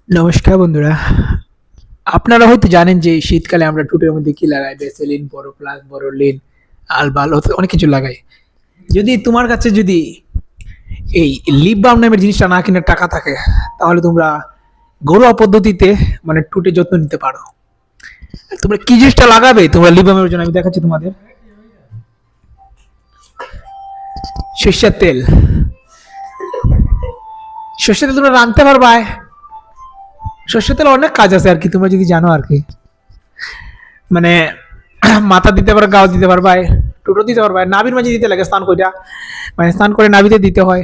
নমস্কার বন্ধুরা, আপনারা হয়তো জানেন যে শীতকালে আমরা ঠোঁটের মধ্যে কি লাগাই? ভ্যাসলিন, বড় বোরোলিন, আলবাল অনেক কিছু লাগাই। যদি তোমার কাছে যদি এই লিপ বাম নামের জিনিসটা না কিনে টাকা থাকে, তাহলে তোমরা ঘরোয়া পদ্ধতিতে মানে ঠোঁটের যত্ন নিতে পারো। তোমরা কি জিনিসটা লাগাবে তোমরা লিপ বামের জন্য? আমি দেখাচ্ছি তোমাদের। সরিষার তেল। সরিষার তেল তোমরা রাঁধতে পারবা। সর্ষের তেল অনেক কাজ আছে আর কি, তোমরা যদি জানো আর কি। মানে মাথা দিতে পারো, গাও দিতে পারবা, টুটো দিতে পারবা, নাভির মাঝে দিতে লাগে স্নান কইরা, মানে স্নান করে নাভিতে দিতে হয়।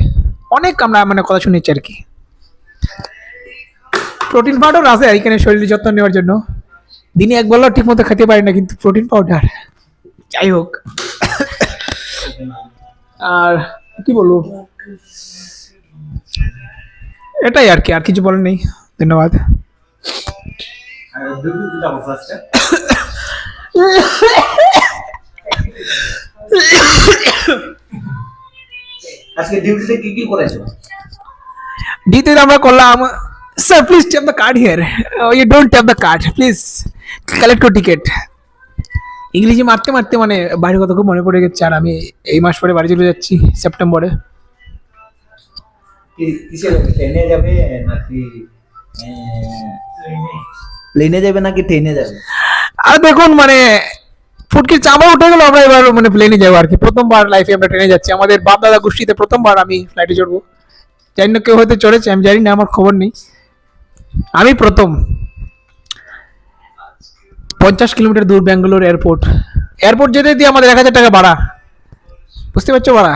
অনেক আমরা মানে কথা শুনেছি আর কি। প্রোটিন পাউডার আছে এখানে শরীরের যত্ন নেওয়ার জন্য। দিনে এক বেলা ঠিক মতো খেতে পারি না, কিন্তু প্রোটিন পাউডার যাই হোক। আর কি বলবো, এটাই আর কি, আর কিছু বলার নেই। ধন্যবাদ। আজকে ডিউটিতে কি কি করেছো? ডিউটিতে আমরা করলাম, sir please tap the card here, you don't tap the card, please collect your ticket. ইংরেজি মারতে মারতে মানে বাড়ির কথা খুব মনে পড়ে গেছে। আর আমি এই মাস পরে বাড়ি চলে যাচ্ছি সেপ্টেম্বরে। কিসে যাবে? ট্রেনে যাবে নাকি প্লেনে যাবে নাকি ট্রেনে যাবে? আর দেখুন মানে ফুটকির চাপা উঠে গেল, আমরা এবার মানে প্লেনে যাবো আর কি। প্রথমবার লাইফে আমরা ট্রেনে যাচ্ছি, আমাদের বাপ দাদা গোষ্ঠীতে প্রথমবার আমি ফ্লাইটে চড়বো। জানি না কেউ হয়তো চড়েছে, আমি জানি না, আমার খবর নেই। আমি প্রথম। 50 কিলোমিটার দূর ব্যাঙ্গালোর এয়ারপোর্ট। এয়ারপোর্ট যেতে দিয়ে আমাদের 1000 টাকা ভাড়া, বুঝতে পারছো ভাড়া?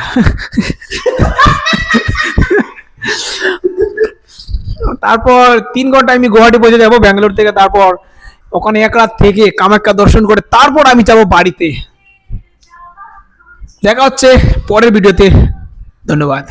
তারপর 3 ঘন্টা আমি গুয়াহাটি পৌঁছে যাবো ব্যাঙ্গালোর থেকে। তারপর ওখানে এক রাত থেকে কামাখ্যা দর্শন করে তারপর আমি যাবো বাড়িতে। দেখা হচ্ছে পরের ভিডিওতে। ধন্যবাদ।